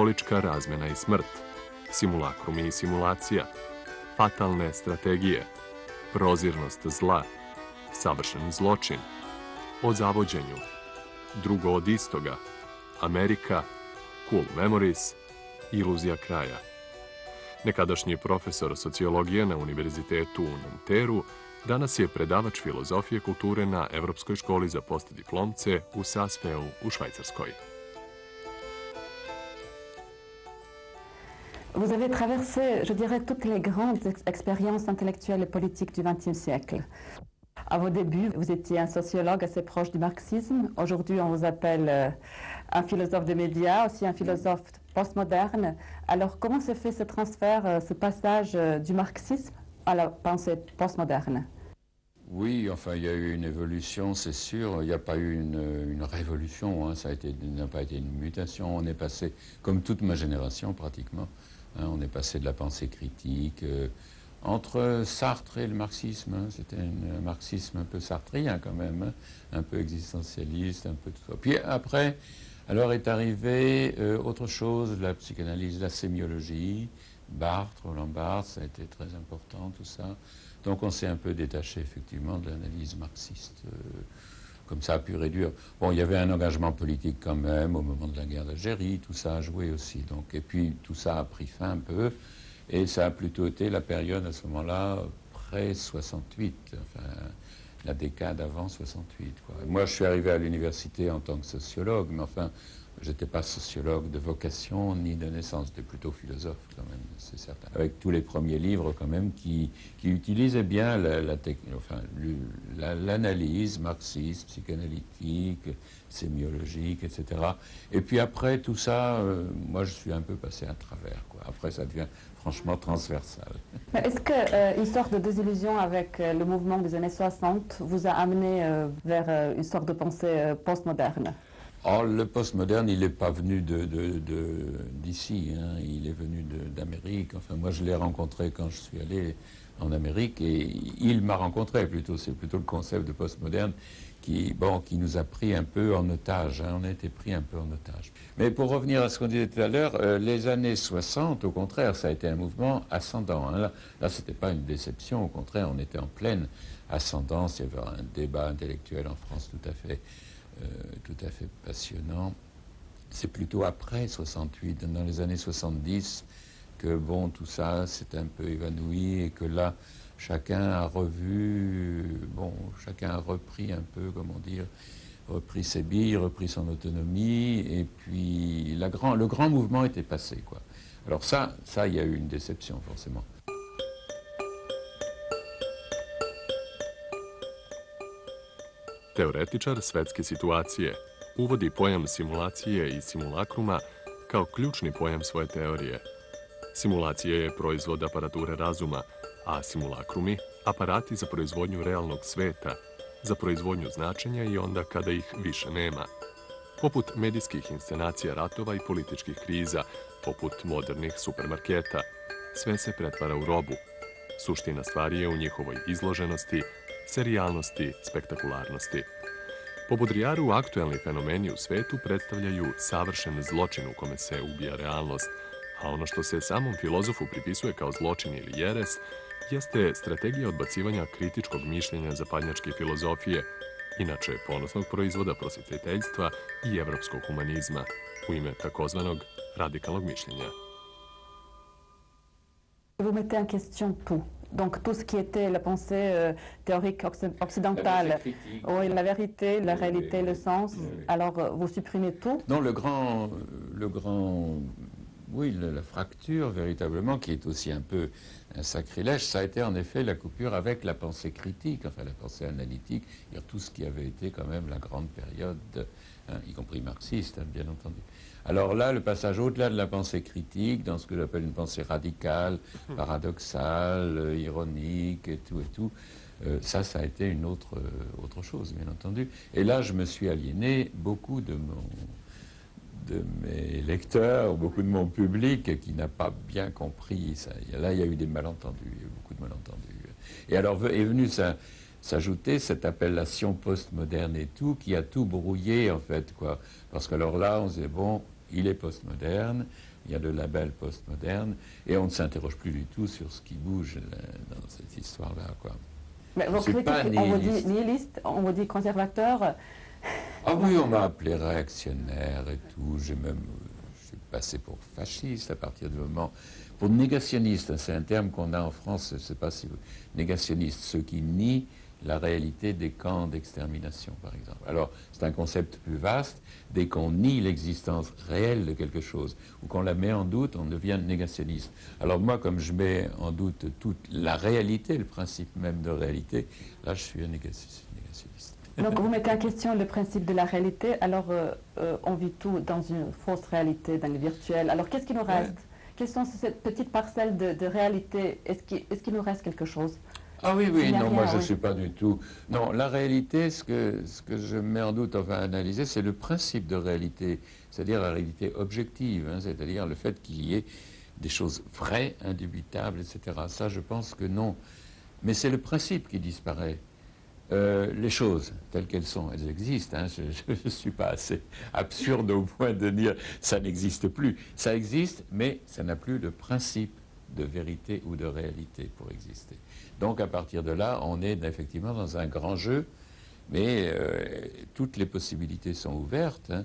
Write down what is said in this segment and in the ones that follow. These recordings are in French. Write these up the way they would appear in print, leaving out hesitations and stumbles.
simbolička razmena i smrt, simulakrumi i simulacija, fatalne strategije, prozirnost zla, savršen zločin, o zavođenju, drugo od istoga, Amerika, Cool Memories, iluzija kraja. Nekadašnji profesor sociologije na Univerzitetu u Nanterru danas je predavač filozofije kulture na Evropskoj školi za postdiplomce u Sassfeu u Švajcarskoj. Vous avez traversé, je dirais, toutes les grandes expériences intellectuelles et politiques du XXe siècle. À vos débuts, vous étiez un sociologue assez proche du marxisme. Aujourd'hui, on vous appelle un philosophe des médias, aussi un philosophe postmoderne. Alors, comment se fait ce transfert, ce passage du marxisme à la pensée postmoderne? Oui, enfin, il y a eu une évolution, c'est sûr. Il n'y a pas eu une révolution, hein. Ça n'a pas été une mutation. On est passé, comme toute ma génération pratiquement, hein, on est passé de la pensée critique entre Sartre et le marxisme. Hein. C'était un marxisme un peu sartrien quand même, hein, un peu existentialiste, un peu tout ça. Puis après, alors est arrivé autre chose, la psychanalyse, la sémiologie, Barthes, Roland Barthes, ça a été très important, tout ça. Donc on s'est un peu détaché effectivement de l'analyse marxiste, comme ça a pu réduire. Bon, il y avait un engagement politique quand même au moment de la guerre d'Algérie, tout ça a joué aussi. Donc, et puis tout ça a pris fin un peu, et ça a plutôt été la période à ce moment-là, près 68, enfin la décade avant 68. Quoi. Moi je suis arrivé à l'université en tant que sociologue, mais enfin j'étais pas sociologue de vocation ni de naissance, j'étais plutôt philosophe quand même, c'est certain. Avec tous les premiers livres quand même qui utilisaient bien l'analyse marxiste, psychanalytique, sémiologique, etc. Et puis après tout ça, moi je suis un peu passé à travers, quoi. Après ça devient franchement transversal. Est-ce qu'une sorte de désillusion avec le mouvement des années 60 vous a amené vers une sorte de pensée postmoderne? Oh, le postmoderne, il n'est pas venu d'ici, hein. Il est venu d'Amérique. Enfin, moi, je l'ai rencontré quand je suis allé en Amérique et il m'a rencontré plutôt. C'est plutôt le concept de postmoderne qui nous a pris un peu en otage. Hein. On a été pris un peu en otage. Mais pour revenir à ce qu'on disait tout à l'heure, les années 60, au contraire, ça a été un mouvement ascendant. Hein. Là ce n'était pas une déception. Au contraire, on était en pleine ascendance. Il y avait un débat intellectuel en France tout à fait passionnant. C'est plutôt après 68, dans les années 70, que bon, tout ça s'est un peu évanoui et que là, chacun a repris un peu, comment dire, repris ses billes, repris son autonomie, et puis le grand mouvement était passé, quoi. Alors ça, il y a eu une déception, forcément. Teoretičar svetske situacije uvodi pojam simulacije i simulakruma kao ključni pojam svoje teorije. Simulacija je proizvod aparature razuma, a simulakrumi aparati za proizvodnju realnog sveta, za proizvodnju značenja i onda kada ih više nema. Poput medijskih inscenacija ratova i političkih kriza, poput modernih supermarketa, sve se pretvara u robu. Suština stvari je u njihovoj izloženosti, serijalnosti, spektakularnosti. Po Baudrillardu aktuelni fenomeni u svetu predstavljaju savršen zločin u kome se ubija realnost, a ono što se samom filozofu pripisuje kao zločin ili jeres jeste strategija odbacivanja kritičkog mišljenja zapadnjačke filozofije, inače ponosnog proizvoda prosvjetiteljstva i evropskog humanizma, u ime takozvanog radikalnog mišljenja. Vous mettez en question tout. Donc tout ce qui était la pensée théorique occidentale, oui, la vérité, la réalité, le sens, alors vous supprimez tout? Non, oui, la fracture véritablement, qui est aussi un peu un sacrilège, ça a été en effet la coupure avec la pensée critique, enfin la pensée analytique, tout ce qui avait été quand même la grande période, hein, y compris marxiste, hein, bien entendu. Alors là, le passage au-delà de la pensée critique, dans ce que j'appelle une pensée radicale, paradoxale, ironique et tout, ça a été une autre chose, bien entendu. Et là, je me suis aliéné beaucoup de mes lecteurs, beaucoup de mon public qui n'a pas bien compris ça. Là, il y a eu des malentendus, il y a eu beaucoup de malentendus. Et alors est venue s'ajouter cette appellation postmoderne et tout, qui a tout brouillé en fait, quoi. Parce que alors là, on se disait, bon, il est postmoderne, il y a le label postmoderne, et on ne s'interroge plus du tout sur ce qui bouge dans cette histoire-là, quoi. Mais vos critiques, on vous dit nihiliste, on vous dit conservateur. Ah oui, on m'a appelé réactionnaire et tout. Je suis passé pour fasciste à partir du moment. Pour négationniste, c'est un terme qu'on a en France, je ne sais pas si vous. Négationniste, ceux qui nient la réalité des camps d'extermination, par exemple. Alors, c'est un concept plus vaste. Dès qu'on nie l'existence réelle de quelque chose, ou qu'on la met en doute, on devient négationniste. Alors moi, comme je mets en doute toute la réalité, le principe même de réalité, là, je suis un négationniste. Donc vous mettez en question le principe de la réalité, alors on vit tout dans une fausse réalité, dans le virtuel. Alors qu'est-ce qui nous reste? Quelles sont ces petites parcelles de réalité? Est-ce qu'il nous reste quelque chose? Ah oui, oui, non, moi je ne suis pas du tout... Non, la réalité, ce que je mets en doute, enfin analyser, c'est le principe de réalité, c'est-à-dire la réalité objective, hein, c'est-à-dire le fait qu'il y ait des choses vraies, indubitables, etc. Ça, je pense que non. Mais c'est le principe qui disparaît. Les choses telles qu'elles sont, elles existent. Hein, je ne suis pas assez absurde au point de dire ça n'existe plus. Ça existe, mais ça n'a plus de principe de vérité ou de réalité pour exister. Donc à partir de là, on est effectivement dans un grand jeu, mais toutes les possibilités sont ouvertes. Hein,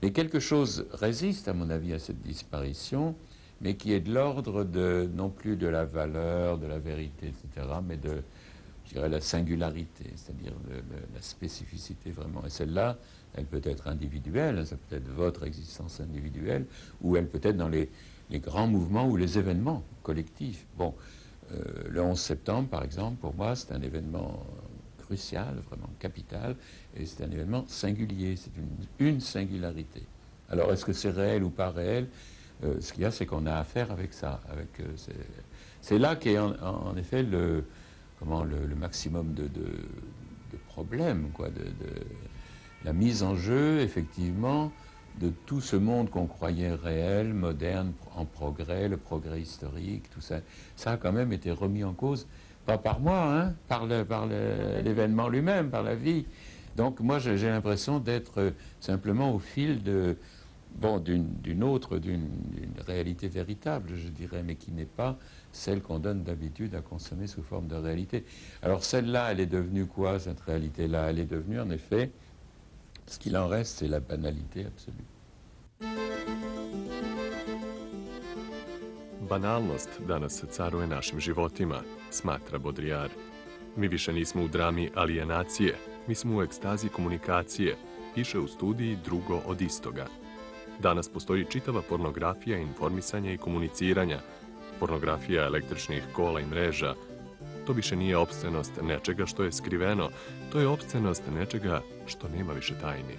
et quelque chose résiste, à mon avis, à cette disparition, mais qui est de l'ordre de, non plus de la valeur, de la vérité, etc., mais de, je dirais, la singularité, c'est-à-dire la spécificité vraiment. Et celle-là, elle peut être individuelle, ça peut être votre existence individuelle, ou elle peut être dans les grands mouvements ou les événements collectifs. Bon, le 11 septembre, par exemple, pour moi, c'est un événement crucial, vraiment capital, et c'est un événement singulier, c'est une singularité. Alors, est-ce que c'est réel ou pas réel? Ce qu'il y a, c'est qu'on a affaire avec ça. C'est là qu'est en effet le maximum de problèmes, quoi, de la mise en jeu, effectivement, de tout ce monde qu'on croyait réel, moderne, en progrès, le progrès historique, tout ça. Ça a quand même été remis en cause, pas par moi, hein, par l'événement lui-même, par la vie. Donc moi, j'ai l'impression d'être simplement au fil d'une réalité véritable, je dirais, mais qui n'est pas celle qu'on donne d'habitude à consommer sous forme de réalité. Alors celle-là, elle est devenue quoi, cette réalité-là? Elle est devenue, en effet, ce qu'il en reste, c'est la banalité absolue. Banalnost danas caruje našim životima, smatra Baudrillard. Mi više nismo u drami alijenacije, mi smo u ekstazi komunikacije, piše u studiji Drugo od istoga. Danas postoji čitava pornografija informisanja i komuniciranja, pornografija električnih kola i mreža. To više nije opscenost nečega što je skriveno, to je opscenost nečega što nema više tajni.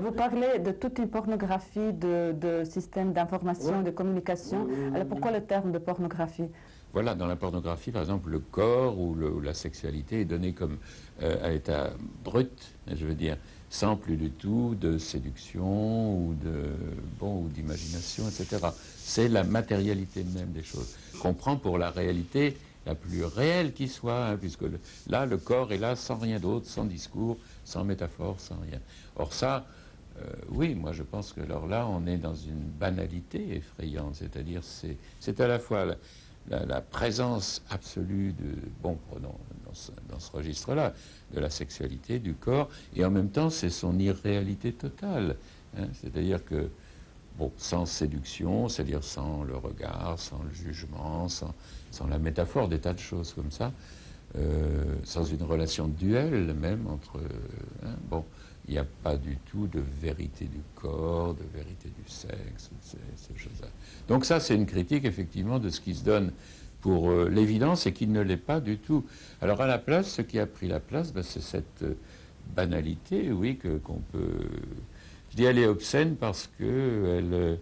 Vous parlez de toute une pornographie de systèmes d'information, de communication. Alors pourquoi le terme de pornographie? Voilà, dans la pornographie, par exemple, le corps ou la sexualité est donné comme à l'état brut, je veux dire, sans plus du tout de séduction ou d'imagination, etc. C'est la matérialité même des choses, qu'on prend pour la réalité la plus réelle qui soit, hein, puisque là, le corps est là sans rien d'autre, sans discours, sans métaphore, sans rien. Or ça, oui, moi je pense que alors là, on est dans une banalité effrayante, c'est-à-dire c'est à la fois la présence absolue dans ce registre-là, de la sexualité, du corps, et en même temps, c'est son irréalité totale. Hein, c'est-à-dire que, bon, sans séduction, c'est-à-dire sans le regard, sans le jugement, sans la métaphore, des tas de choses comme ça, sans une relation duel même entre... hein, bon, il n'y a pas du tout de vérité du corps, de vérité du sexe, ces choses-là. Donc ça, c'est une critique, effectivement, de ce qui se donne pour l'évidence et qui ne l'est pas du tout. Alors à la place, ce qui a pris la place, ben, c'est cette banalité, oui, qu'on peut... Je dis elle est obscène parce qu'elle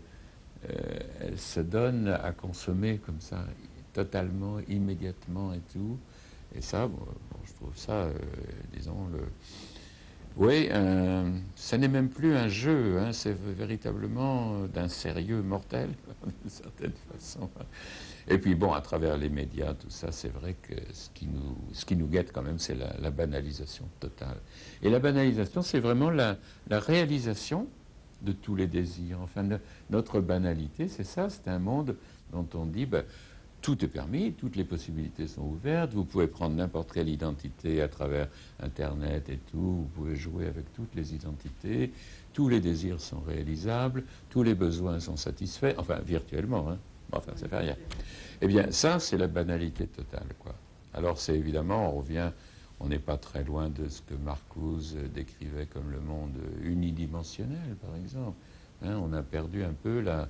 elle se donne à consommer comme ça, totalement, immédiatement et tout. Et ça, bon, je trouve ça, disons, oui, ça n'est même plus un jeu, hein, c'est véritablement d'un sérieux mortel, d'une certaine façon. Et puis bon, à travers les médias, tout ça, c'est vrai que ce qui nous guette quand même, c'est la banalisation totale. Et la banalisation, c'est vraiment la réalisation de tous les désirs. Enfin, notre banalité, c'est ça, c'est un monde dont on dit, ben, tout est permis, toutes les possibilités sont ouvertes, vous pouvez prendre n'importe quelle identité à travers Internet et tout, vous pouvez jouer avec toutes les identités, tous les désirs sont réalisables, tous les besoins sont satisfaits, enfin virtuellement, hein. Enfin ça fait rien. Eh bien ça c'est la banalité totale, quoi. Alors c'est évidemment, on n'est pas très loin de ce que Marcuse décrivait comme le monde unidimensionnel, par exemple. Hein, on a perdu un peu la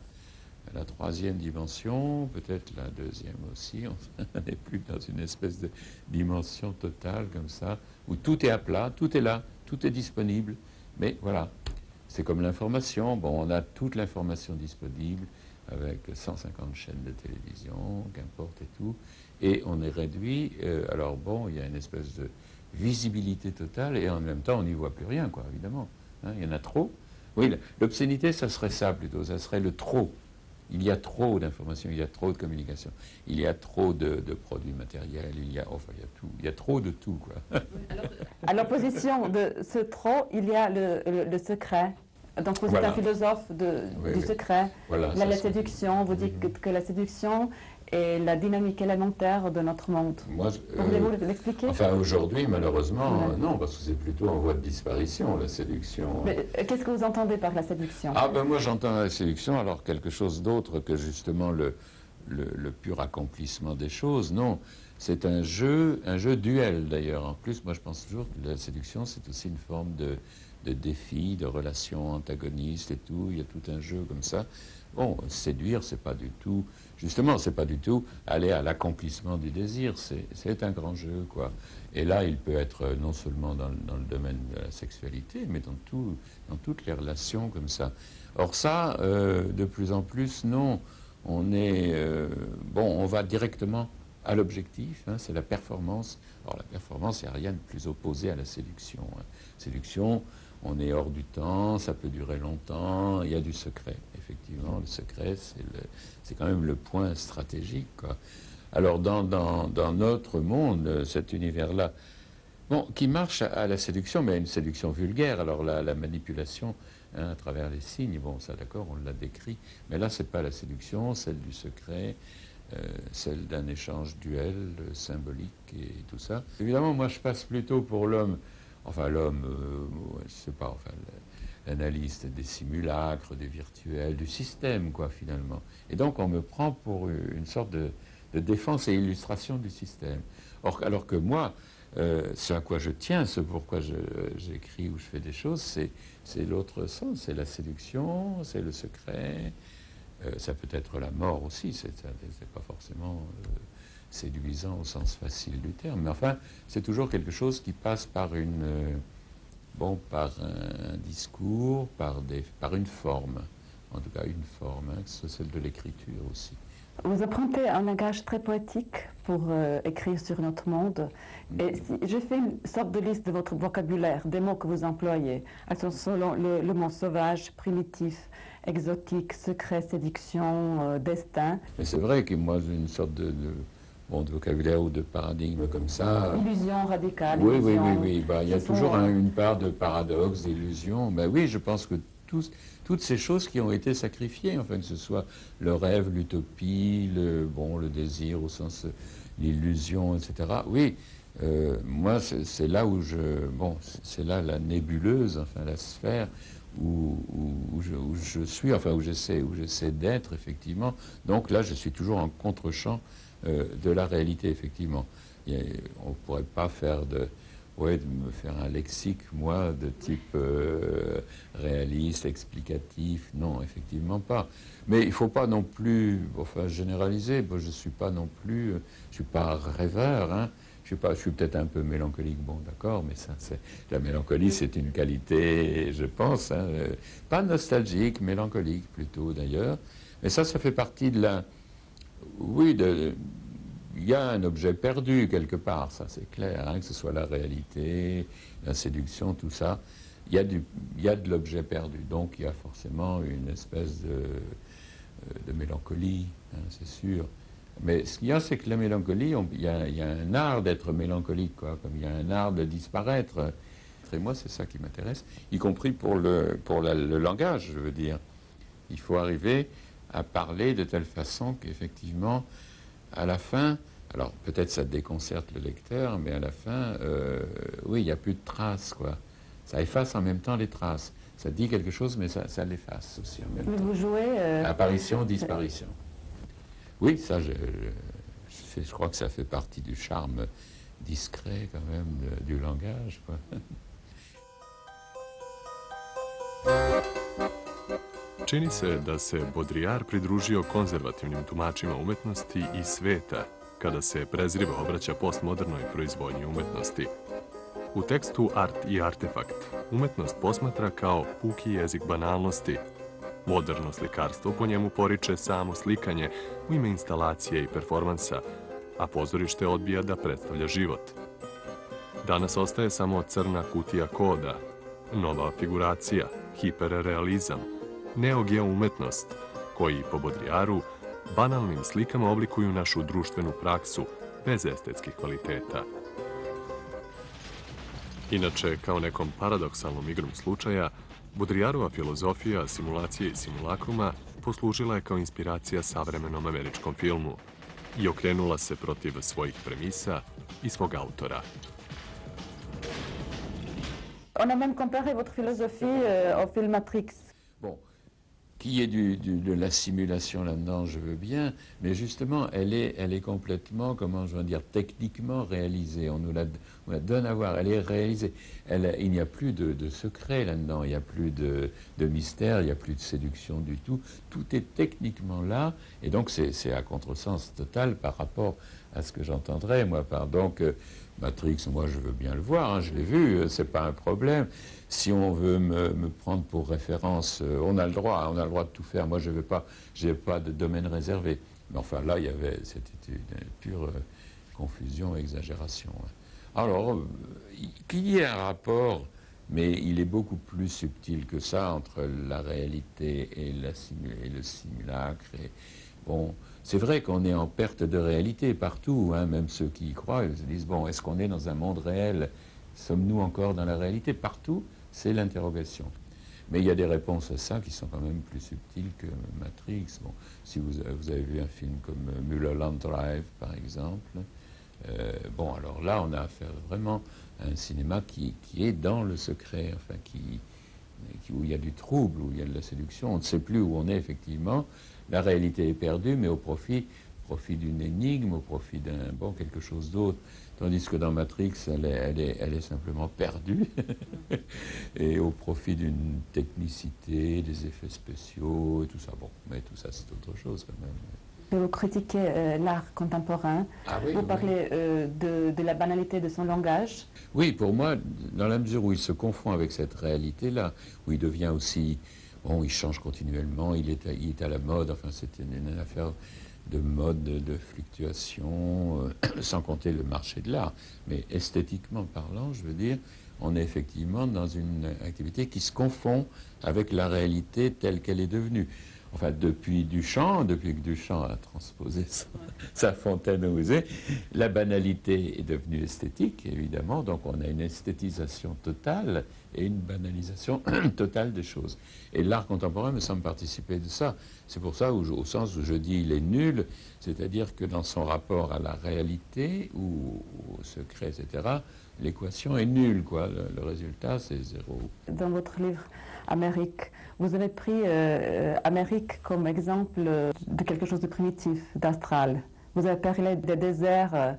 troisième dimension, peut-être la deuxième aussi. On n'est plus dans une espèce de dimension totale comme ça, où tout est à plat, tout est là, tout est disponible. Mais voilà, c'est comme l'information. Bon, on a toute l'information disponible avec 150 chaînes de télévision, qu'importe et tout. Et on est réduit. Alors bon, il y a une espèce de visibilité totale et en même temps, on n'y voit plus rien, quoi, évidemment. Hein, il y en a trop. Oui, l'obscénité, ça serait ça plutôt, ça serait le trop. Il y a trop d'informations, il y a trop de communication, il y a trop de produits matériels, enfin, il y a trop de tout, quoi. À l'opposition de ce trop, il y a le secret. Donc vous êtes Voilà. un philosophe du secret. Voilà, La séduction, vous dites que la séduction est la dynamique élémentaire de notre monde. Pourriez-vous l'expliquer? Enfin, aujourd'hui, malheureusement, Ouais. non, parce que c'est plutôt en voie de disparition, la séduction. Mais qu'est-ce que vous entendez par la séduction? Ah ben moi j'entends la séduction, alors quelque chose d'autre que justement le pur accomplissement des choses. Non, c'est un jeu duel d'ailleurs. En plus, moi je pense toujours que la séduction c'est aussi une forme de défi, de relation antagoniste et tout. Il y a tout un jeu comme ça. Bon, séduire, c'est pas du tout, justement, c'est pas du tout aller à l'accomplissement du désir. C'est un grand jeu, quoi. Et là, il peut être non seulement dans le domaine de la sexualité, mais dans toutes les relations comme ça. Or ça, de plus en plus, non. On va directement à l'objectif, hein, c'est la performance. Alors la performance, il n'y a rien de plus opposé à la séduction. Hein. Séduction, on est hors du temps, ça peut durer longtemps, il y a du secret. Effectivement, le secret, c'est quand même le point stratégique, quoi. Alors dans notre monde, cet univers-là, bon, qui marche à la séduction, mais une séduction vulgaire, alors la manipulation, hein, à travers les signes, bon, ça d'accord, on l'a décrit, mais là, c'est pas la séduction, celle du secret, celle d'un échange duel, symbolique et tout ça. Évidemment, moi, je passe plutôt pour l'homme, enfin l'homme, je sais pas, enfin l'analyste des simulacres, des virtuels, du système, quoi, finalement. Et donc, on me prend pour une sorte de défense et illustration du système. Or, alors que moi, ce à quoi je tiens, ce pourquoi j'écris ou je fais des choses, c'est l'autre sens, c'est la séduction, c'est le secret, ça peut être la mort aussi, c'est pas forcément séduisant au sens facile du terme, mais enfin, c'est toujours quelque chose qui passe par par un discours, par une forme, en tout cas une forme, hein, c'est celle de l'écriture aussi. Vous empruntez un langage très poétique pour écrire sur notre monde. Et si je fais une sorte de liste de votre vocabulaire, des mots que vous employez, elles sont selon le mot sauvage, primitif, exotique, secret, séduction, destin. Mais c'est vrai que moi j'ai une sorte de vocabulaire ou de paradigme comme ça. Illusion radicale. Oui, illusion, oui. Bah, il y a toujours une part de paradoxe, d'illusion. Ben oui, je pense que toutes ces choses qui ont été sacrifiées, enfin que ce soit le rêve, l'utopie, le désir au sens l'illusion, etc. Oui, moi c'est là où c'est là la nébuleuse, enfin la sphère où je suis, enfin où j'essaie d'être effectivement. Donc là, je suis toujours en contre-champ de la réalité effectivement. On ne pourrait pas faire de me faire un lexique, moi, de type réaliste, explicatif. Non, effectivement pas. Mais il ne faut pas non plus, généraliser. Bon, je ne suis pas non plus, je suis pas rêveur, hein. Je suis peut-être un peu mélancolique, bon, d'accord, mais la mélancolie, c'est une qualité, je pense, hein, pas nostalgique, mélancolique plutôt, d'ailleurs. Mais ça fait partie de il y a un objet perdu quelque part, ça c'est clair, hein, que ce soit la réalité, la séduction, tout ça. Il y a de l'objet perdu, donc il y a forcément une espèce de mélancolie, hein, c'est sûr. Mais ce qu'il y a, c'est que la mélancolie, il y a un art d'être mélancolique, quoi, comme il y a un art de disparaître. Et moi, c'est ça qui m'intéresse, y compris pour le langage, je veux dire. Il faut arriver à parler de telle façon qu'effectivement, à la fin, alors peut-être ça déconcerte le lecteur, mais à la fin, oui, il n'y a plus de traces, quoi. Ça efface en même temps les traces. Ça dit quelque chose, mais ça l'efface aussi en même temps. Vous jouez... Apparition, disparition. Oui, ça, je crois que ça fait partie du charme discret, quand même, du langage, quoi. Čini se da se Baudrillard pridružio konzervativnim tumačima umetnosti i sveta kada se prezrivo obraća postmodernoj proizvodnji umetnosti. U tekstu Art i artefakt umetnost posmatra kao puki jezik banalnosti. Moderno slikarstvo po njemu poriče samo slikanje u ime instalacije i performansa, a pozorište odbija da predstavlja život. Danas ostaje samo crna kutija koda, nova figuracija, hiperrealizam, neogeo-umetnost, koji po Baudrillardu banalnim slikama oblikuju našu društvenu praksu bez estetskih kvaliteta. Inače, kao nekom paradoksalnom igrom slučaja, Baudrillardova filozofija simulacije i simulakruma poslužila je kao inspiracija savremenom američkom filmu i okrenula se protiv svojih premisa i svog autora. On a même comparé votre philosophie au film Matrix. Bon, qu'il y ait de la simulation là-dedans, je veux bien, mais justement, elle est complètement, comment je veux dire, techniquement réalisée. On nous la donne à voir, elle est réalisée. Il n'y a plus de secret là-dedans, il n'y a plus de mystère, il n'y a plus de séduction du tout. Tout est techniquement là, et donc c'est à contresens total par rapport à ce que j'entendrais, moi, donc Matrix, moi je veux bien le voir, hein, je l'ai vu, c'est pas un problème. Si on veut me prendre pour référence, on a le droit de tout faire. Moi, je n'ai pas de domaine réservé. Mais enfin, là, c'était une pure confusion, exagération. Alors, qu'il y ait un rapport, mais il est beaucoup plus subtil que ça entre la réalité et le simulacre. Bon, c'est vrai qu'on est en perte de réalité partout, hein, même ceux qui y croient, ils se disent, bon, est-ce qu'on est dans un monde réel? Sommes-nous encore dans la réalité? Partout, c'est l'interrogation. Mais il y a des réponses à ça qui sont quand même plus subtiles que Matrix. Bon, si vous avez vu un film comme Mulholland Drive, par exemple, bon, alors là, on a affaire vraiment à un cinéma qui est dans le secret, enfin, où il y a du trouble, où il y a de la séduction. On ne sait plus où on est, effectivement. La réalité est perdue, mais au profit d'une énigme, au profit d'un, bon, quelque chose d'autre. Tandis que dans Matrix, elle est simplement perdue, et au profit d'une technicité, des effets spéciaux, et tout ça. Bon, mais tout ça, c'est autre chose quand même. Vous critiquez l'art contemporain, oui, vous parlez de la banalité de son langage. Oui, pour moi, dans la mesure où il se confond avec cette réalité-là, où il devient aussi, bon, il change continuellement, il est à la mode, enfin, c'est une affaire de mode, de fluctuation, sans compter le marché de l'art. Mais esthétiquement parlant, je veux dire, on est effectivement dans une activité qui se confond avec la réalité telle qu'elle est devenue. Enfin, depuis que Duchamp a transposé sa Fontaine aux Musée, la banalité est devenue esthétique, évidemment, donc on a une esthétisation totale et une banalisation totale des choses. Et l'art contemporain me semble participer de ça. C'est pour ça, au sens où je dis il est nul, c'est-à-dire que dans son rapport à la réalité ou au secret, etc., l'équation est nulle, quoi. Le résultat, c'est zéro. Dans votre livre Amérique, vous avez pris Amérique comme exemple de quelque chose de primitif, d'astral. Vous avez parlé des déserts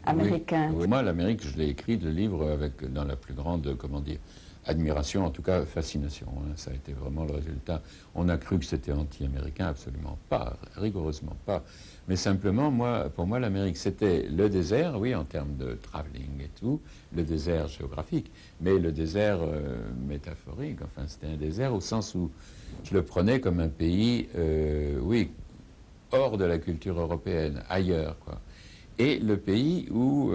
américains. Oui. Moi, l'Amérique, je l'ai écrit, le livre, dans la plus grande, comment dire, admiration, en tout cas fascination. Hein. Ça a été vraiment le résultat. On a cru que c'était anti-américain, absolument pas, rigoureusement pas. Mais simplement, pour moi, l'Amérique, c'était le désert, oui, en termes de travelling et tout, le désert géographique, mais le désert métaphorique. Enfin, c'était un désert au sens où je le prenais comme un pays, oui, hors de la culture européenne, ailleurs, quoi. Et le pays où,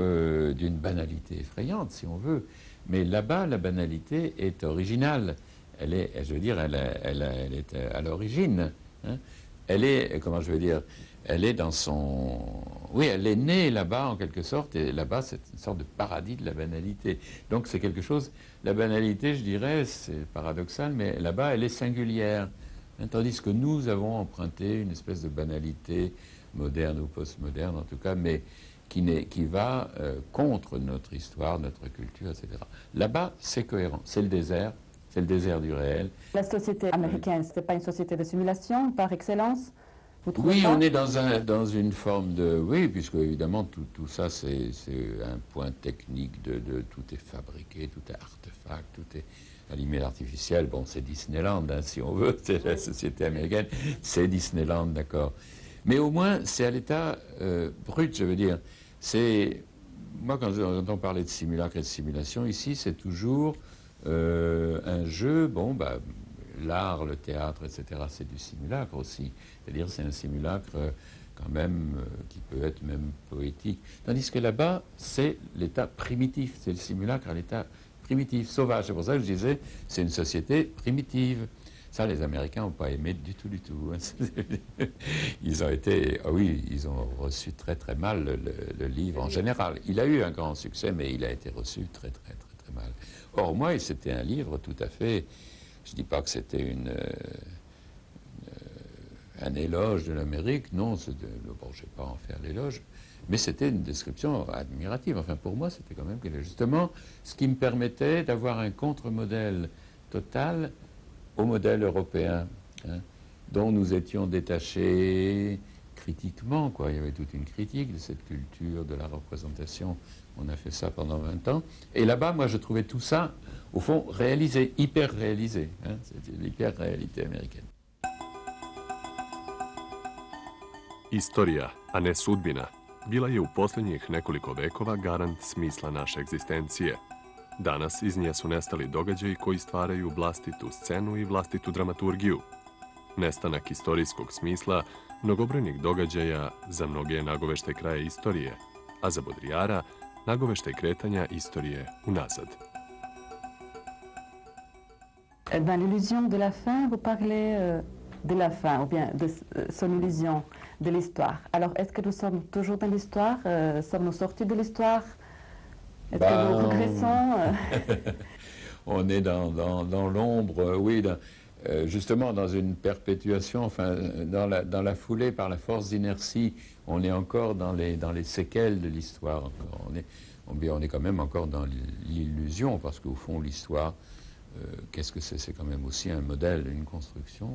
d'une banalité effrayante, si on veut, mais là-bas, la banalité est originale. Elle est, je veux dire, elle est à l'origine. Hein. elle est, comment je veux dire, elle est dans son... Oui, elle est née là-bas en quelque sorte, et là-bas c'est une sorte de paradis de la banalité. Donc c'est quelque chose, la banalité je dirais, c'est paradoxal, mais là-bas elle est singulière. Hein, tandis que nous avons emprunté une espèce de banalité moderne ou postmoderne en tout cas, mais qui va contre notre histoire, notre culture, etc. Là-bas c'est cohérent, c'est le désert du réel. La société américaine, ce n'est pas une société de simulation par excellence? Oui, on est dans une forme de... Oui, puisque évidemment tout ça c'est un point technique tout est fabriqué, tout est artefact, tout est à l'image artificielle. Bon, c'est Disneyland, hein, si on veut, c'est la société américaine, c'est Disneyland, d'accord. Mais au moins, c'est à l'état brut, je veux dire. Moi, quand j'entends parler de simulacre et de simulation, ici, c'est toujours un jeu, bon, bah, l'art, le théâtre, etc., c'est du simulacre aussi. C'est-à-dire c'est un simulacre quand même qui peut être même poétique. Tandis que là-bas, c'est l'état primitif, c'est le simulacre à l'état primitif, sauvage. C'est pour ça que je disais, c'est une société primitive. Ça, les Américains n'ont pas aimé du tout, du tout. Ils ont été, ah oui, ils ont reçu très très mal le livre en général. Il a eu un grand succès, mais il a été reçu très très très très mal. Or, moi, c'était un livre tout à fait... Je ne dis pas que c'était un éloge de l'Amérique, non, bon, je ne vais pas en faire l'éloge, mais c'était une description admirative. Enfin, pour moi, c'était quand même justement ce qui me permettait d'avoir un contre-modèle total au modèle européen, hein, dont nous étions détachés critiquement, quoi. Il y avait toute une critique de cette culture, de la représentation. On a fait ça pendant 20 ans. Et là-bas, moi, je trouvais tout ça, au fond, réalisé, hyper réalisé. Hein, c'était l'hyper-réalité américaine. Istorija, a ne sudbina, bila je u posljednjih nekoliko vekova garant smisla naše egzistencije. Danas iz nje su nestali događaji koji stvaraju vlastitu scenu i vlastitu dramaturgiju. Nestanak istorijskog smisla mnogobrojnih događaja za mnoge je nagoveštaj kraja istorije, a za Baudrillarda nagoveštaj kretanja istorije unazad. Dans l'illusion de la fin, vous parlez de la fin, ou bien de son illusion de l'histoire. Alors, est-ce que nous sommes toujours dans l'histoire? Sommes-nous sortis de l'histoire? Est-ce que nous regressons? On est dans l'ombre, oui, justement dans une perpétuation, enfin, dans la foulée par la force d'inertie. On est encore dans les séquelles de l'histoire. On est quand même encore dans l'illusion, parce qu'au fond, l'histoire, qu'est-ce que c'est? C'est quand même aussi un modèle, une construction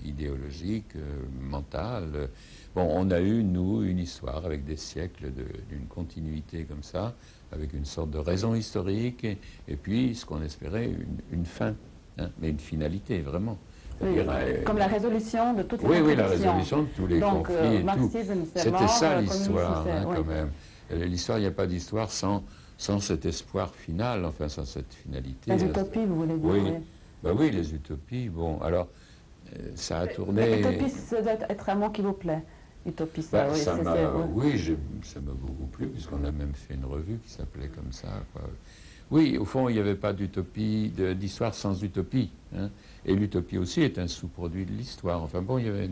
idéologique, mentale. Bon, on a eu, nous, une histoire avec des siècles d'une continuité comme ça, avec une sorte de raison historique, et puis, ce qu'on espérait, une fin, hein, mais une finalité, vraiment. Oui, comme la résolution de toutes les contradictions. Oui, la résolution de tous les conflits et tout. C'était ça l'histoire, hein, oui, quand même. L'histoire, il n'y a pas d'histoire sans cet espoir final, enfin sans cette finalité. Les utopies, vous voulez dire? Oui, bah oui, les utopies, bon, alors, ça a tourné... Utopie, ça doit être un mot qui vous plaît. Utopie, ça, bah, oui, ça m'a beaucoup plu, puisqu'on a même fait une revue qui s'appelait comme ça, quoi. Oui, au fond, il n'y avait pas d'utopie, d'histoire sans utopie, hein. Et l'utopie aussi est un sous-produit de l'histoire. Enfin bon, il y avait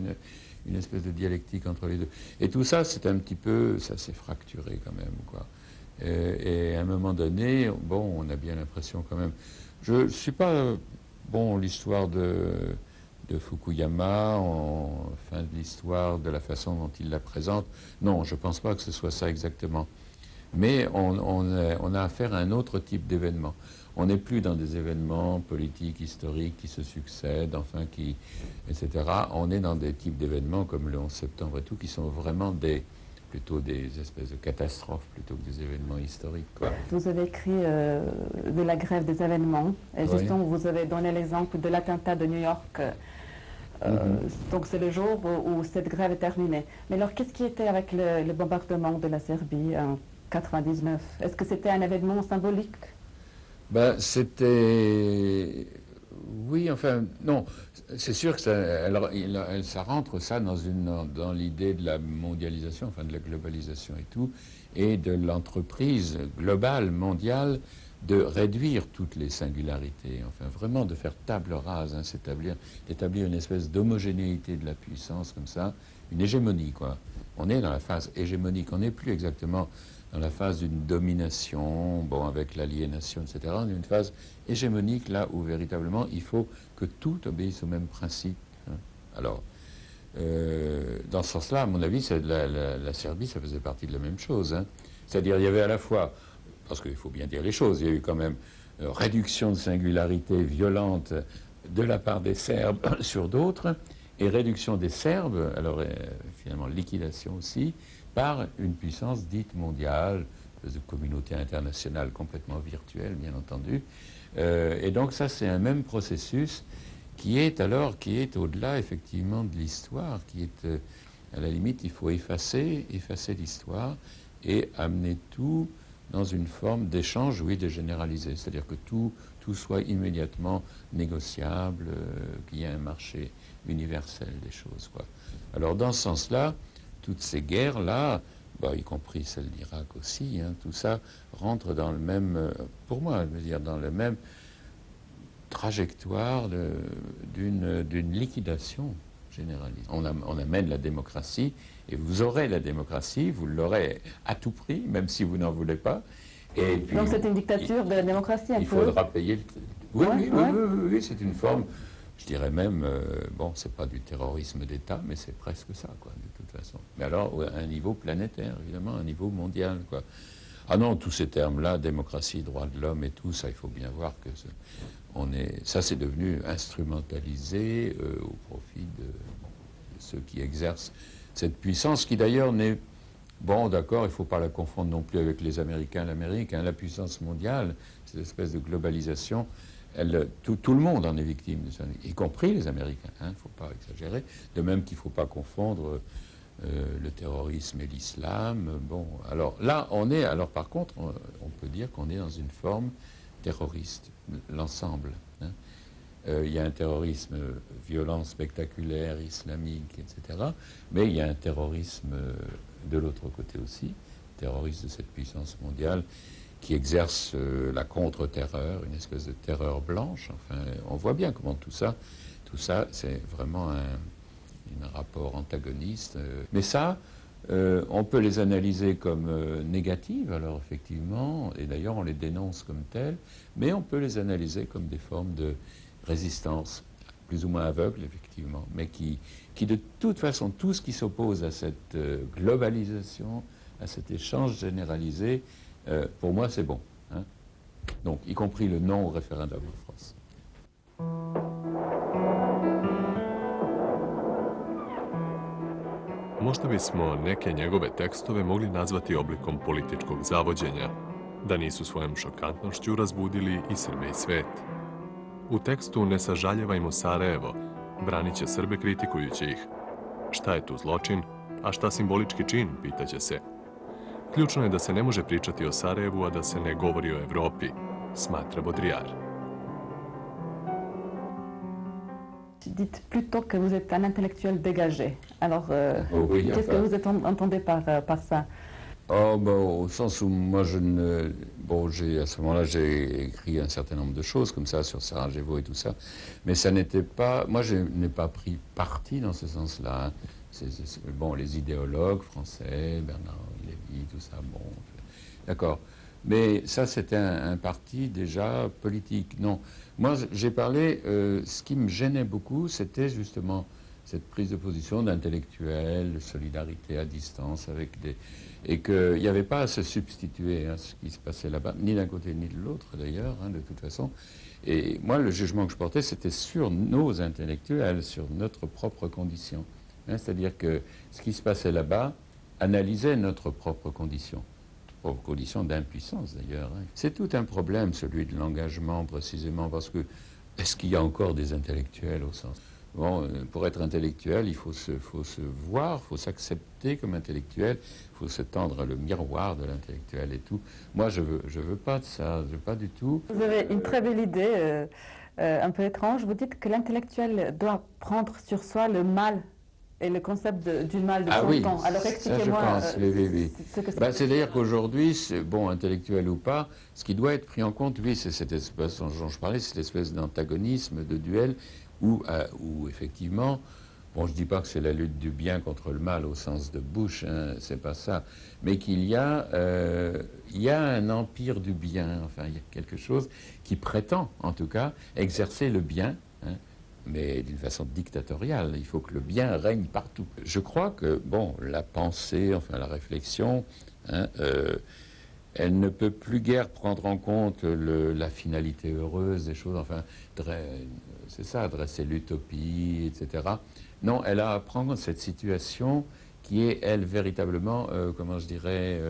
une espèce de dialectique entre les deux. Et tout ça, c'est un petit peu, ça s'est fracturé quand même, quoi. Et à un moment donné, bon, on a bien l'impression quand même... Je ne suis pas... Bon, l'histoire de Fukuyama, enfin, de l'histoire, de la façon dont il la présente, non, je ne pense pas que ce soit ça exactement. Mais on a affaire à un autre type d'événement. On n'est plus dans des événements politiques, historiques qui se succèdent, enfin, etc. On est dans des types d'événements comme le 11 septembre et tout, qui sont vraiment plutôt des espèces de catastrophes plutôt que des événements historiques, quoi. Vous avez écrit de la grève des événements, et oui. justement vous avez donné l'exemple de l'attentat de New York. Donc c'est le jour où cette grève est terminée. Mais alors qu'est-ce qui était avec le bombardement de la Serbie en 99? Est-ce que c'était un événement symbolique? Ben, c'était... Oui, enfin, non, c'est sûr que ça rentre ça dans l'idée de la mondialisation, enfin de la globalisation et tout, et de l'entreprise globale, mondiale, de réduire toutes les singularités, enfin vraiment de faire table rase, hein, d'établir une espèce d'homogénéité de la puissance comme ça, une hégémonie quoi. On est dans la phase hégémonique, on n'est plus exactement dans la phase d'une domination, bon, avec l'aliénation, etc. On est une phase hégémonique là où véritablement il faut que tout obéisse au même principe. Hein. Alors, dans ce sens-là, à mon avis, la Serbie, ça faisait partie de la même chose. Hein. C'est-à-dire, il y avait à la fois, parce qu'il faut bien dire les choses, il y a eu quand même réduction de singularité violente de la part des Serbes sur d'autres, et réduction des Serbes, alors finalement liquidation aussi, par une puissance dite mondiale, de communauté internationale complètement virtuelle, bien entendu. Et donc ça, c'est un même processus qui est au-delà effectivement de l'histoire, qui est, à la limite, il faut effacer l'histoire et amener tout dans une forme d'échange, oui, de généraliser. C'est-à-dire que tout soit immédiatement négociable, qu'il y ait un marché universel des choses, quoi. Alors dans ce sens-là, toutes ces guerres-là, bah, y compris celle d'Irak aussi, hein, tout ça rentre dans le même, pour moi, je veux dire, dans le même trajectoire d'une liquidation généralisée. On amène la démocratie, et vous aurez la démocratie, vous l'aurez à tout prix, même si vous n'en voulez pas. Et puis, donc c'est une dictature de la démocratie un peu. Il faudra payer le... Oui, c'est une forme, je dirais même, bon, c'est pas du terrorisme d'État, mais c'est presque ça, quoi, de toute façon. Mais alors, à un niveau planétaire, évidemment, à un niveau mondial, quoi. Ah non, tous ces termes-là, démocratie, droits de l'homme et tout, ça, il faut bien voir que ça, c'est devenu instrumentalisé au profit de ceux qui exercent cette puissance, qui d'ailleurs n'est... Bon, d'accord, il ne faut pas la confondre non plus avec les Américains, l'Amérique, hein, la puissance mondiale, cette espèce de globalisation, tout le monde en est victime, y compris les Américains, il ne faut pas exagérer, de même qu'il ne faut pas confondre le terrorisme et l'islam. Bon, alors là, alors par contre, on peut dire qu'on est dans une forme terroriste, l'ensemble. Hein. Il y a un terrorisme violent, spectaculaire, islamique, etc. Mais il y a un terrorisme de l'autre côté aussi, terroriste de cette puissance mondiale qui exerce la contre-terreur, une espèce de terreur blanche. Enfin, on voit bien comment tout ça, c'est vraiment un rapport antagoniste. Mais ça, on peut les analyser comme négatives, alors effectivement, et d'ailleurs on les dénonce comme telles, mais on peut les analyser comme des formes de résistance, plus ou moins aveugle, effectivement, mais qui de toute façon, tout ce qui s'oppose à cette globalisation, à cet échange généralisé, pour moi, c'est bon. Hein. Donc, y compris le non au référendum en France. Možda bismo neke njegove tekstove mogli nazvati oblikom političkog zavođenja, da nisu svojom šokantnošću razbudili i Srbe i svet. U tekstu Ne sažaljevajmo Sarajevo branit će Srbe kritikujući ih. Šta je tu zločin, a šta simbolički čin, pitaće se. Ključno je da se ne može pričati o Sarajevu, a da se ne govori o Evropi, smatra Baudrillard. Dites plutôt que vous êtes un intellectuel dégagé. Alors, oui, qu'est-ce que vous entendez par ça? Oh, bon, au sens où moi, bon, à ce moment-là, j'ai écrit un certain nombre de choses comme ça sur Sarajevo et tout ça, mais ça n'était pas... Moi, je n'ai pas pris parti dans ce sens-là. Hein. Bon, les idéologues français, Bernard Lévy, tout ça, bon, d'accord. Mais ça, c'était un parti déjà politique. Non, moi, j'ai parlé... ce qui me gênait beaucoup, c'était justement cette prise de position d'intellectuels, de solidarité à distance avec des... Et qu'il n'y avait pas à se substituer à ce qui se passait là-bas, ni d'un côté ni de l'autre d'ailleurs, hein, de toute façon. Et moi, le jugement que je portais, c'était sur nos intellectuels, sur notre propre condition. Hein, c'est-à-dire que ce qui se passait là-bas analysait notre propre condition d'impuissance d'ailleurs. Hein. C'est tout un problème, celui de l'engagement précisément, parce que est-ce qu'il y a encore des intellectuels au sens... Bon, pour être intellectuel, il faut se voir, il faut s'accepter comme intellectuel, il faut se tendre le miroir de l'intellectuel et tout. Moi, je veux pas de ça, je veux pas du tout. Vous avez une très belle idée, un peu étrange. Vous dites que l'intellectuel doit prendre sur soi le mal et le concept du mal de Ah son oui, temps. Alors ça je expliquez-moi pense, oui, oui, oui. ce que Ben, c'est-à-dire qu'aujourd'hui, bon, intellectuel ou pas, ce qui doit être pris en compte, oui, c'est cette espèce dont je parlais, cette espèce d'antagonisme, de duel, où effectivement, bon, je ne dis pas que c'est la lutte du bien contre le mal au sens de Bush, hein, c'est pas ça, mais qu'il y a un empire du bien, enfin, il y a quelque chose qui prétend, en tout cas, exercer le bien, hein, mais d'une façon dictatoriale. Il faut que le bien règne partout. Je crois que, bon, la pensée, enfin la réflexion, hein, elle ne peut plus guère prendre en compte la finalité heureuse des choses, enfin, c'est ça, dresser l'utopie, etc. Non, elle a à prendre cette situation qui est, elle, véritablement, comment je dirais,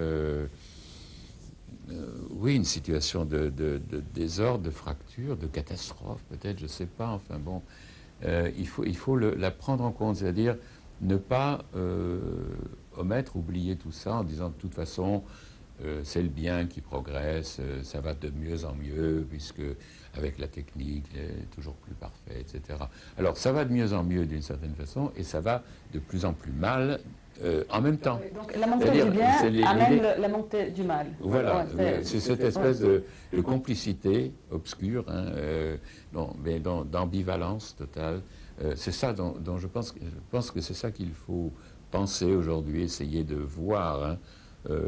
oui, une situation de désordre, de fracture, de catastrophe, peut-être, je ne sais pas, enfin bon. Il faut la prendre en compte, c'est-à-dire ne pas omettre, oublier tout ça en disant de toute façon c'est le bien qui progresse, ça va de mieux en mieux puisque avec la technique il est toujours plus parfait, etc. Alors ça va de mieux en mieux d'une certaine façon et ça va de plus en plus mal en même temps. Donc la montée du bien amène la montée du mal. Voilà, c'est cette espèce de complicité obscure, hein, mais d'ambivalence totale. C'est ça dont je pense que c'est ça qu'il faut penser aujourd'hui, essayer de voir, hein,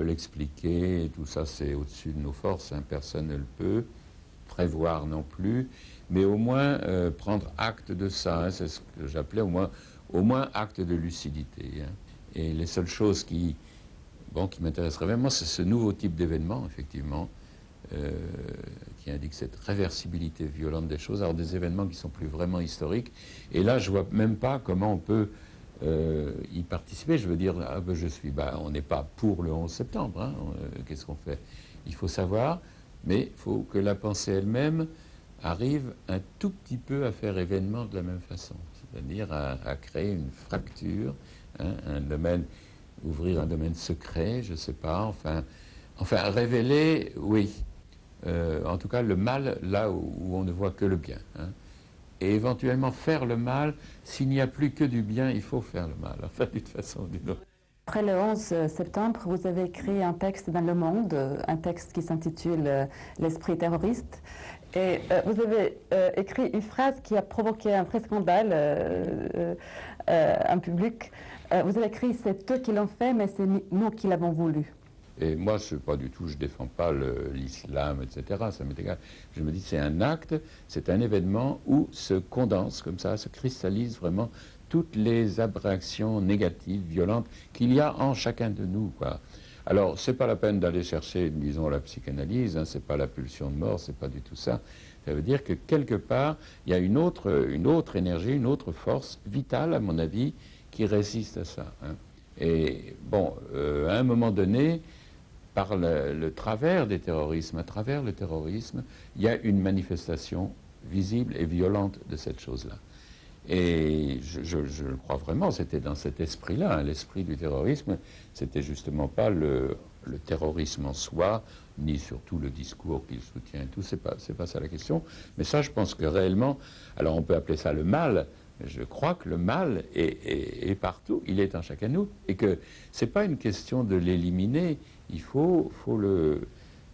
l'expliquer. Tout ça, c'est au-dessus de nos forces, hein, personne ne le peut prévoir non plus, mais au moins prendre acte de ça. Hein, c'est ce que j'appelais au moins acte de lucidité. Hein. Et les seules choses qui m'intéresserait vraiment, c'est ce nouveau type d'événement, effectivement, qui indique cette réversibilité violente des choses, alors des événements qui ne sont plus vraiment historiques. Et là, je ne vois même pas comment on peut y participer. Je veux dire, on n'est pas pour le 11 septembre, hein, qu'est-ce qu'on fait? Il faut savoir, mais il faut que la pensée elle-même arrive un tout petit peu à faire événement de la même façon, c'est-à-dire à créer une fracture, hein, ouvrir un domaine secret, je ne sais pas, enfin révéler, oui, en tout cas le mal là où on ne voit que le bien. Hein. Et éventuellement faire le mal, s'il n'y a plus que du bien, il faut faire le mal, enfin d'une façon ou d'une autre. Après le 11 septembre, vous avez écrit un texte dans Le Monde, un texte qui s'intitule « L'esprit terroriste ». Et vous avez écrit une phrase qui a provoqué un vrai scandale en public. Vous avez écrit « C'est eux qui l'ont fait, mais c'est nous qui l'avons voulu ». Et moi, je ne défends pas l'islam, etc. Ça m'est égal. Je me dis, c'est un acte, c'est un événement où se condensent comme ça, se cristallisent vraiment toutes les abréactions négatives, violentes qu'il y a en chacun de nous, quoi. Alors, c'est pas la peine d'aller chercher, disons, la psychanalyse, hein, c'est pas la pulsion de mort, c'est pas du tout ça. Ça veut dire que quelque part, il y a une autre énergie, une autre force vitale, à mon avis, qui résiste à ça. Hein. Et bon, à un moment donné, par le travers des terrorismes, à travers le terrorisme, il y a une manifestation visible et violente de cette chose-là. Et je le crois vraiment, c'était dans cet esprit-là, hein, l'esprit du terrorisme, c'était justement pas le terrorisme en soi, ni surtout le discours qu'il soutient et tout, c'est pas ça la question. Mais ça, je pense que réellement, alors on peut appeler ça le mal, mais je crois que le mal est partout, il est en chacun de nous, et que c'est pas une question de l'éliminer, il faut le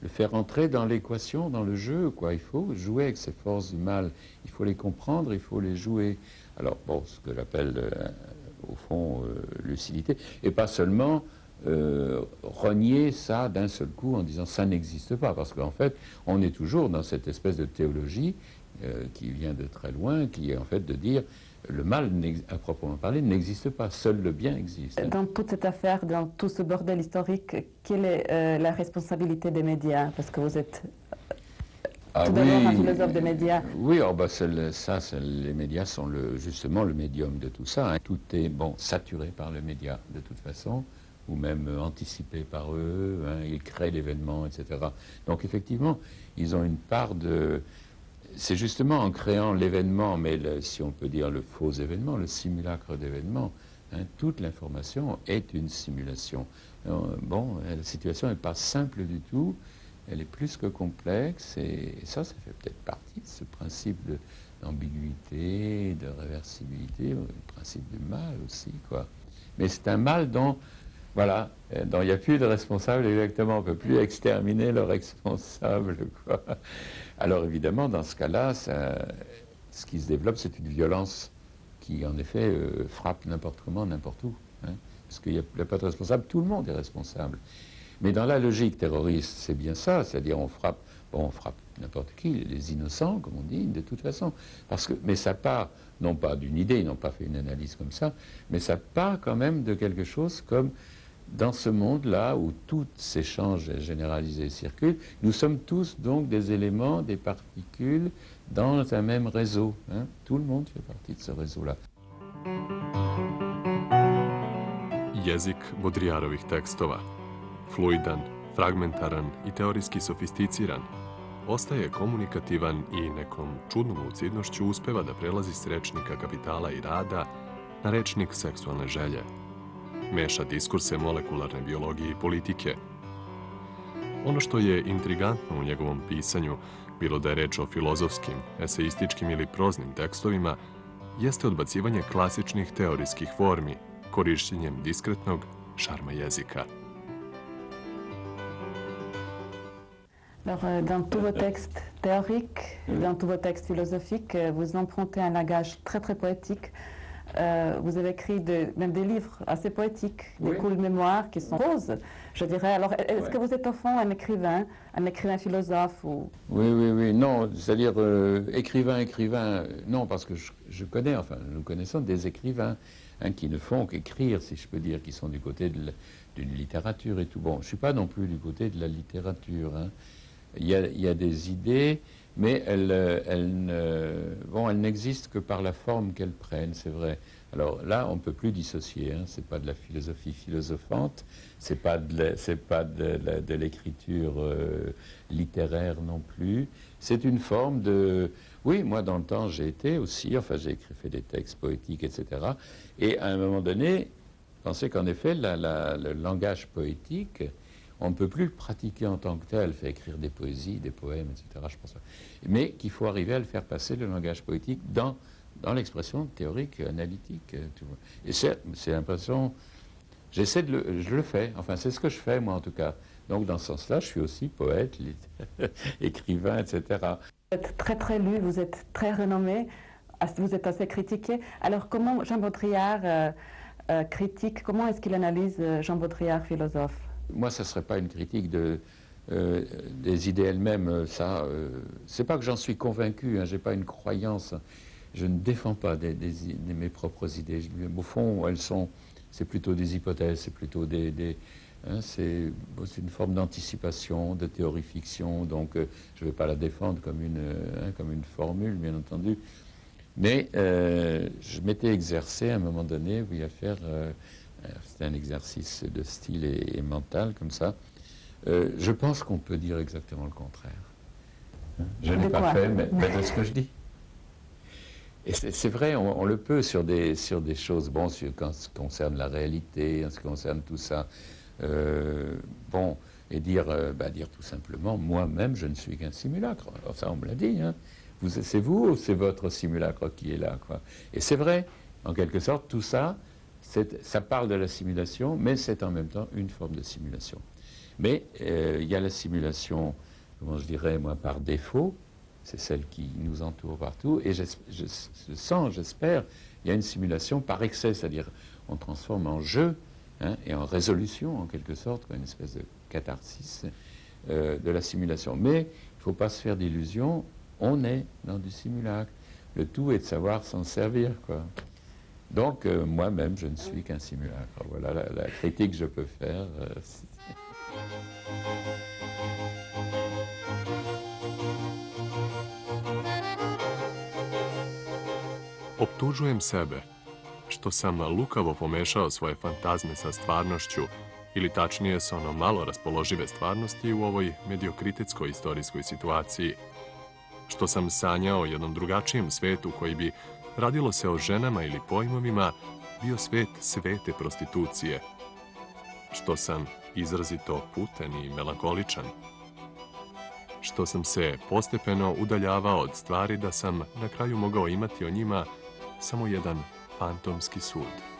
faire entrer dans l'équation, dans le jeu, quoi. Il faut jouer avec ces forces du mal, il faut les comprendre, il faut les jouer. Alors, bon, ce que j'appelle, au fond, lucidité, et pas seulement renier ça d'un seul coup en disant ça n'existe pas, parce qu'en fait, on est toujours dans cette espèce de théologie qui vient de très loin, qui est en fait de dire le mal, à proprement parler, n'existe pas, seul le bien existe. Dans toute cette affaire, dans tout ce bordel historique, quelle est la responsabilité des médias? Parce que vous êtes tout d'abord un philosophe des médias. Oui, oh bah les médias sont justement le médium de tout ça. Hein. Tout est saturé par les médias de toute façon, ou même anticipé par eux, hein. Ils créent l'événement, etc. Donc effectivement, ils ont une part de... C'est justement en créant l'événement, mais si on peut dire le faux événement, le simulacre d'événement, hein, toute l'information est une simulation. Bon, la situation n'est pas simple du tout, elle est plus que complexe, et ça fait peut-être partie de ce principe d'ambiguïté, de réversibilité, le principe du mal aussi, quoi. Mais c'est un mal dont, voilà, dont il n'y a plus de responsable exactement, on ne peut plus exterminer le responsable, quoi. Alors évidemment, dans ce cas-là, ce qui se développe, c'est une violence qui, en effet, frappe n'importe comment, n'importe où. Hein, parce qu'il n'y a pas de responsable, tout le monde est responsable. Mais dans la logique terroriste, c'est bien ça, c'est-à-dire on frappe n'importe qui, les innocents, comme on dit, de toute façon. Mais ça part, non pas d'une idée, ils n'ont pas fait une analyse comme ça, mais ça part quand même de quelque chose comme, dans ce monde-là où tout s'échange généralisé circule, nous sommes tous donc des éléments, des particules dans un même réseau. Hein. Tout le monde fait partie de ce réseau-là. Jezik Baudrillardovih tekstova, fluidan, fragmentaran i teorijski sofisticiran, ostaje komunikativan i nekom čudnom lucidnošću uspeva da prelazi s rečnika kapitala i rada na rečnik seksualne želje. Meša diskurse molekularne biologije i politike. Ono što je intrigantno u njegovom pisanju, bilo da je reč o filozofskim, eseističkim ili proznim tekstovima, jeste odbacivanje klasičnih teorijskih formi, korišćenjem diskretnog šarma jezika. Alors, dans tous vos textes théoriques, dans tous vos textes philosophiques, vous empruntez un langage très très poétique. Vous avez écrit même des livres assez poétiques, des courts mémoires qui sont roses, je dirais. Alors, est-ce que vous êtes au fond un écrivain philosophe ou... Oui, non, c'est-à-dire écrivain, non, parce que nous connaissons des écrivains qui ne font qu'écrire, si je peux dire, qui sont du côté d'une littérature et tout. Bon, je ne suis pas non plus du côté de la littérature. Hein. Il y a des idées, mais elles n'existent que par la forme qu'elles prennent, c'est vrai. Alors là, on ne peut plus dissocier, hein. Ce n'est pas de la philosophie philosophante, ce n'est pas de l'écriture littéraire non plus. C'est une forme de... Oui, moi, dans le temps, j'ai été aussi, j'ai fait des textes poétiques, etc. Et à un moment donné, je pensais qu'en effet, le langage poétique, on ne peut plus le pratiquer en tant que tel, faire écrire des poésies, des poèmes, etc. Je pense. Mais qu'il faut arriver à le faire passer, le langage poétique, dans l'expression théorique, analytique. Tu vois. Et c'est l'impression... je le fais. Enfin, c'est ce que je fais, moi, en tout cas. Donc, dans ce sens-là, je suis aussi poète, écrivain, etc. Vous êtes très, très lu, vous êtes très renommé, vous êtes assez critiqué. Alors, comment Jean Baudrillard critique, comment est-ce qu'il analyse Jean Baudrillard, philosophe? Moi, ça ne serait pas une critique des idées elles-mêmes. C'est pas que j'en suis convaincu, hein, je n'ai pas une croyance. Je ne défends pas mes propres idées. Au fond, c'est plutôt des hypothèses, c'est plutôt c'est une forme d'anticipation, de théorie fiction. Donc, je ne vais pas la défendre comme une formule, bien entendu. Mais je m'étais exercé à un moment donné, oui, à faire... c'était un exercice de style et mental, comme ça. Je pense qu'on peut dire exactement le contraire. Je n'ai pas fait, mais c'est ce que je dis. Et c'est vrai, on le peut sur des choses, bon, quand ce qui concerne la réalité, en ce qui concerne tout ça. Et dire tout simplement, moi-même, je ne suis qu'un simulacre. Alors ça, on me l'a dit. Hein. C'est vous ou c'est votre simulacre qui est là, quoi. Et c'est vrai, en quelque sorte, tout ça, ça parle de la simulation, mais c'est en même temps une forme de simulation. Mais il y a la simulation, comment je dirais, moi, par défaut, c'est celle qui nous entoure partout, et j'espère, il y a une simulation par excès, c'est-à-dire on transforme en jeu, hein, et en résolution, en quelque sorte, quoi, une espèce de catharsis de la simulation. Mais il ne faut pas se faire d'illusions, on est dans du simulacre. Le tout est de savoir s'en servir, quoi. Donc, moi-même, je ne suis qu'un simulacre. Voilà la critique que je peux faire. Optužujem sebe što sam lukavo pomešao svoje fantazme sa stvarnošću, ili tačnije sa ono malo raspoložive stvarnosti u ovoj mediokritetskoj istorijskoj situaciji. Što sam sanjao o jednom drugačijem svetu koji bi, radilo se o ženama ili pojmovima, bio svet svete prostitucije. Što sam izrazito puten i melankoličan. što sam se postepeno udaljavao od stvari da sam na kraju mogao imati o njima samo jedan fantomski sud.